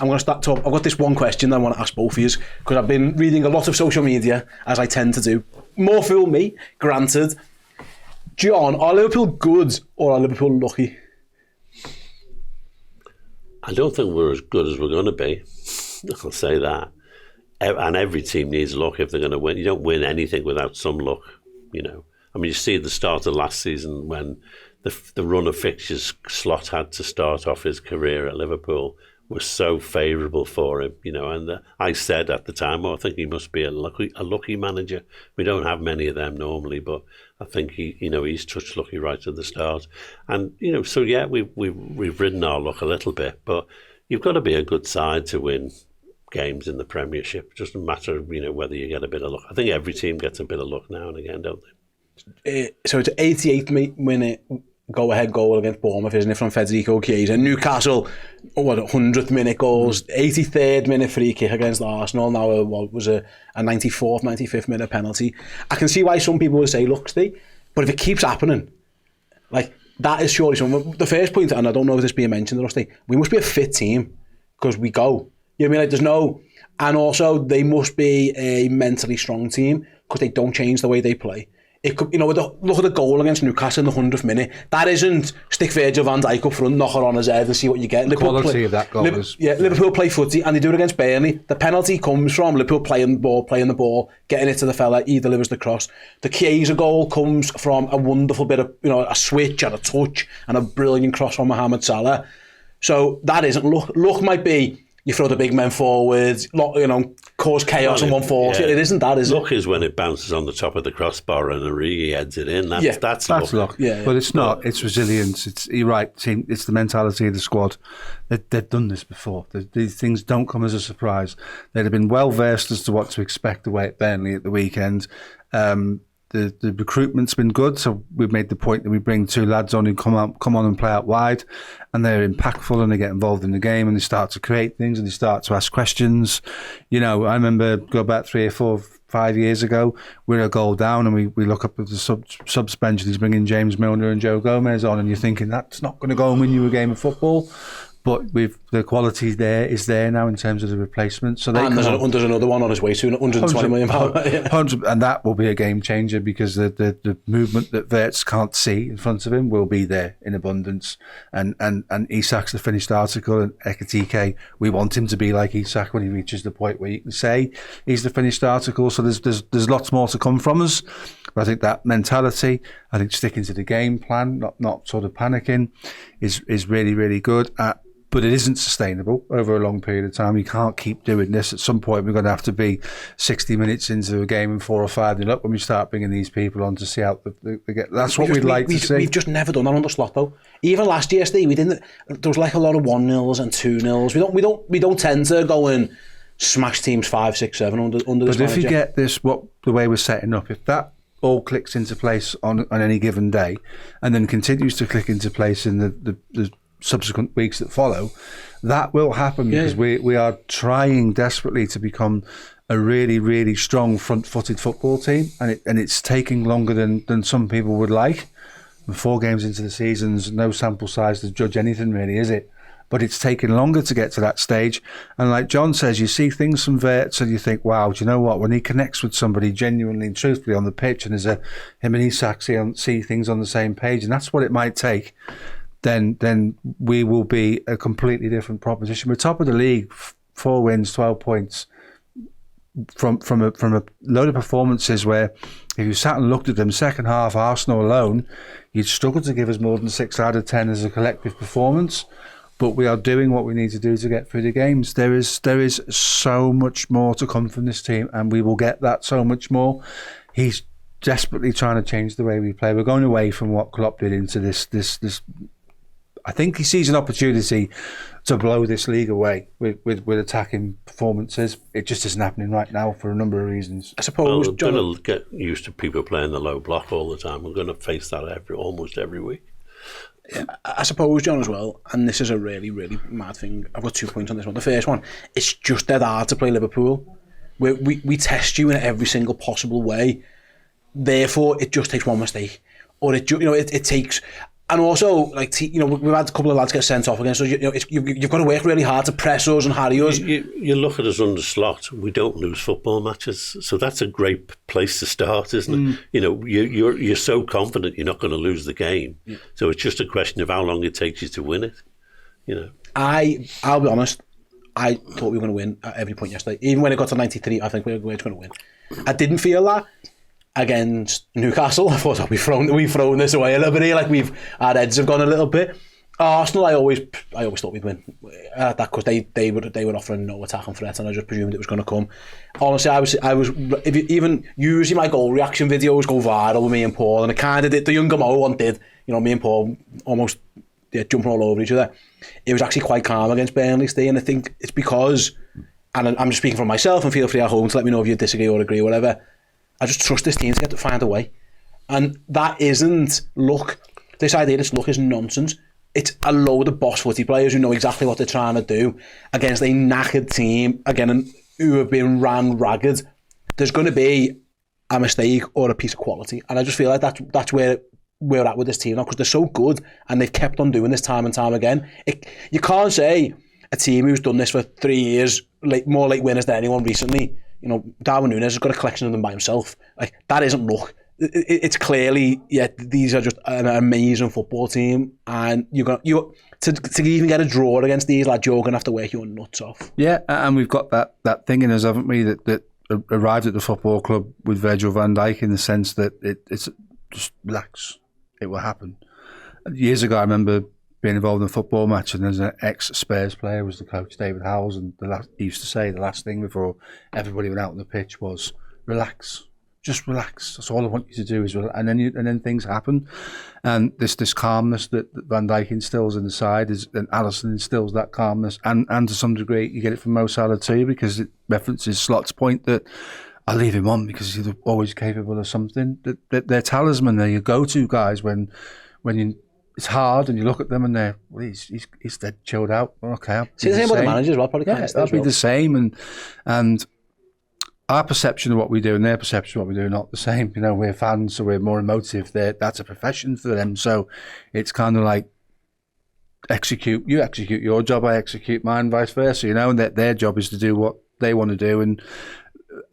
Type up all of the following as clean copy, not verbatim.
I'm going to start talk. I've got this one question that I want to ask both of you, because I've been reading a lot of social media, as I tend to do. More fool me, granted. John, are Liverpool good or are Liverpool lucky? I don't think we're as good as we're going to be. I'll say that. And every team needs luck if they're going to win. You don't win anything without some luck, you know. I mean, you see at the start of last season when the run of fixtures Slot had to start off his career at Liverpool was so favourable for him, you know. And I said at the time, I think he must be a lucky manager. We don't have many of them normally, but I think he's touched lucky right at the start. And you know, so yeah, we've ridden our luck a little bit, but you've got to be a good side to win games in the Premiership. It doesn't matter, you know, whether you get a bit of luck. I think every team gets a bit of luck now and again, don't they? So it's an 88th minute go-ahead goal against Bournemouth, isn't it, from Federico Chiesa? Newcastle, 100th minute goals, 83rd minute free kick against Arsenal, now was a 94th, 95th minute penalty. I can see why some people would say, look, Steve, but if it keeps happening, like, that is surely something. The first point, and I don't know if this being mentioned, Rusty, we must be a fit team, because we go. You know what I mean? Like, there's no... And also, they must be a mentally strong team, because they don't change the way they play. It could, you know, look at the goal against Newcastle in the 100th minute. That isn't stick Virgil van Dijk up front, knock it on his head and see what you get. The quality of that goal is... Yeah, Liverpool play footy and they do it against Burnley. The penalty comes from Liverpool playing the ball, getting it to the fella, he delivers the cross. The Chiesa goal comes from a wonderful bit of, you know, a switch and a touch and a brilliant cross from Mohamed Salah. So that isn't luck. Luck might be you throw the big men forward, you know, cause chaos in 140. Yeah. It isn't that, is it? Luck is when it bounces on the top of the crossbar and Origi heads it in. That's luck. Yeah. But it's not. It's resilience. You're right, team. It's the mentality of the squad. They've done this before. These things don't come as a surprise. They'd have been well versed as to what to expect away at Burnley at the weekend. The recruitment's been good, so we've made the point that we bring two lads on who come on and play out wide, and they're impactful and they get involved in the game and they start to create things and they start to ask questions. You know, I remember go back 3 or 4, 5 years ago, we're a goal down and we look up at the subs bench and he's bringing James Milner and Joe Gomez on, and you're thinking that's not going to go and win you a game of football. But the quality is there now in terms of the replacement. So there's another one on his way soon, £120 million. And that will be a game changer, because the movement that Wirtz can't see in front of him will be there in abundance. And Isak's the finished article, and Ekitike, we want him to be like Isak when he reaches the point where you can say he's the finished article. So there's lots more to come from us. But I think that mentality, I think sticking to the game plan, not sort of panicking, is really, really good. But it isn't sustainable over a long period of time. You can't keep doing this. At some point, we're going to have to be 60 minutes into a game and 4 or 5-0 up when we start bringing these people on to see how they get. That's what we'd like to see. We've just never done that under Slot, though. Even last year, Steve, we didn't. There was like a lot of 1-0s and 2-0s. We don't tend to go and smash teams 5, 6, 7 under this manager. But if you get this, the way we're setting up, if that all clicks into place on any given day, and then continues to click into place in the subsequent weeks that follow, that will happen, because we are trying desperately to become a really, really strong front-footed football team, and it's taking longer than some people would like. And 4 games into the season's no sample size to judge anything, really, is it? But it's taken longer to get to that stage. And like John says, you see things from Wirtz and you think, wow, do you know what? When he connects with somebody genuinely and truthfully on the pitch, and him and Isak see things on the same page, and that's what it might take, then we will be a completely different proposition. We're top of the league, 4 wins, 12 points, from a load of performances where if you sat and looked at them, second half, Arsenal alone, you'd struggle to give us more than 6 out of 10 as a collective performance. But we are doing what we need to do to get through the games. There is so much more to come from this team, and we will get that so much more. He's desperately trying to change the way we play. We're going away from what Klopp did into this. I think he sees an opportunity to blow this league away with attacking performances. It just isn't happening right now for a number of reasons. I suppose we're going to get used to people playing the low block all the time. We're going to face that almost every week. I suppose, John, as well, and this is a really, really mad thing. I've got 2 points on this one. The first one, it's just dead hard to play Liverpool. We test you in every single possible way. Therefore, it just takes one mistake, or it takes. And also, like, we've had a couple of lads get sent off again, so you've got to work really hard to press us and harry us. You look at us under Slot, we don't lose football matches, so that's a great place to start, isn't it? You're so confident you're not going to lose the game, so it's just a question of how long it takes you to win it. I'll be honest, I thought we were going to win at every point yesterday. Even when it got to 93, I think we were going to win. I didn't feel that against Newcastle. I thought, we've thrown this away a little bit here. Our heads have gone a little bit. Arsenal, I always thought we'd win. That because they were offering no attacking threat, and I just presumed it was going to come. Honestly, I was even usually my goal reaction videos go viral with me and Paul, and it kind of did. The younger Mo one did. Me and Paul almost jumping all over each other. It was actually quite calm against Burnley, Ste, and I think it's because, and I'm just speaking for myself, and feel free at home to let me know if you disagree or agree, whatever. I just trust this team to find a way. And that isn't luck. This idea that it's luck is nonsense. It's a load of boss footy players who know exactly what they're trying to do against a knackered team, again, who have been ran ragged. There's going to be a mistake or a piece of quality. And I just feel like that's where we're at with this team now, because they're so good and they've kept on doing this time and time again. You can't say a team who's done this for 3 years, more late winners than anyone recently. Darwin Núñez has got a collection of them by himself. Like, that isn't luck. It's clearly, these are just an amazing football team, and to even get a draw against these lads, you're going to have to work your nuts off. Yeah, and we've got that thing in us, haven't we, that arrived at the football club with Virgil van Dijk, in the sense that it's just relax, it will happen. Years ago, I remember being involved in a football match, and there's an ex-Spurs player was the coach, David Howells, and he used to say the last thing before everybody went out on the pitch was, relax, just relax. That's all I want you to do is relax. And then things happen, and this calmness that Van Dijk instills in the side and Alisson instills that calmness, and to some degree you get it from Mo Salah too, because it references Slot's point that I leave him on because he's always capable of something. That they're talisman, they're your go-to guys when it's hard, and you look at them and he's dead chilled out. Okay, see the same with the manager as well. Probably that'll be the same, and our perception of what we do and their perception of what we do are not the same. We're fans, so we're more emotive. That's a profession for them, so it's kind of like you execute your job, I execute mine, vice versa. And their job is to do what they want to do, and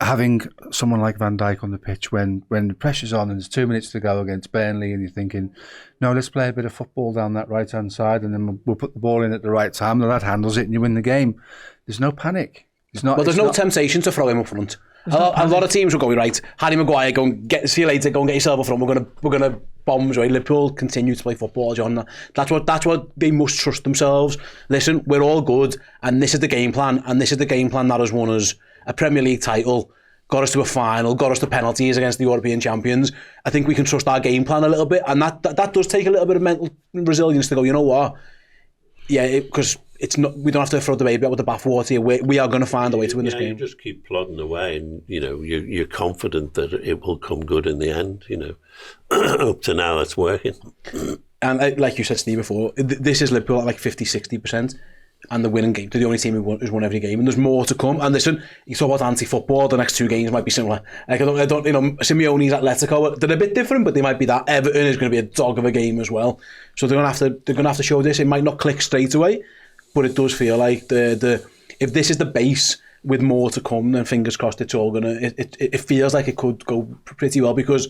having someone like Van Dijk on the pitch when the pressure's on and there's 2 minutes to go against Burnley, and you're thinking, no, let's play a bit of football down that right-hand side, and then we'll put the ball in at the right time, the lad handles it, and you win the game. There's no panic. There's no temptation to throw him up front. A lot of teams will go, right, Harry Maguire, go and see you later, go and get yourself up front, we're gonna bomb right. Liverpool continue to play football, John. That's what they must trust themselves. Listen, we're all good, and this is the game plan, that has won us a Premier League title, got us to a final, got us to penalties against the European champions. I think we can trust our game plan a little bit, and that does take a little bit of mental resilience to go, you know what? Yeah, because it's not. We don't have to throw the baby out with the bathwater here. We are going to find a way to win this game. You just keep plodding away, and you're confident that it will come good in the end. Up to now, that's working. And like you said, Steve, before, this is Liverpool at like 50-60%. And the winning game. They're the only team who's won every game, and there's more to come. And listen, you talk about anti-football. The next 2 games might be similar. Like I don't, Simeone's Atletico, they're a bit different, but they might be that. Everton is going to be a dog of a game as well. So they're going to have to show this. It might not click straight away, but it does feel like if this is the base with more to come, then fingers crossed it's all gonna. It feels like it could go pretty well, because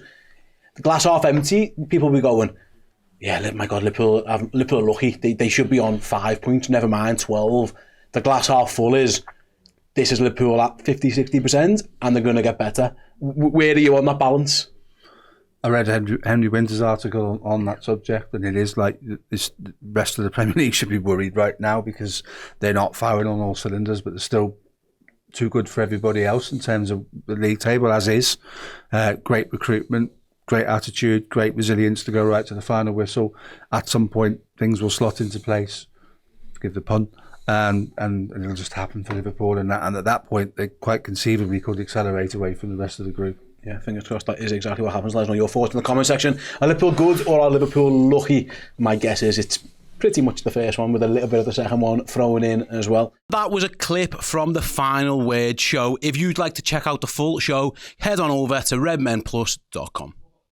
the glass half empty. People will be going, yeah, my God, Liverpool are lucky. They should be on 5 points, never mind 12. The glass half full is, this is Liverpool at 50-60%, and they're going to get better. Where are you on that balance? I read Henry Winter's article on that subject, and it is like the rest of the Premier League should be worried right now, because they're not firing on all cylinders, but they're still too good for everybody else in terms of the league table, as is. Great recruitment, great attitude, great resilience to go right to the final whistle. At some point, things will slot into place, forgive the pun, and it'll just happen for Liverpool. And at that point, they quite conceivably could accelerate away from the rest of the group. Yeah, fingers crossed that is exactly what happens. Let us know your thoughts in the comment section. Are Liverpool good or are Liverpool lucky? My guess is it's pretty much the first one, with a little bit of the second one thrown in as well. That was a clip from the Final Word show. If you'd like to check out the full show, head on over to redmenplus.com.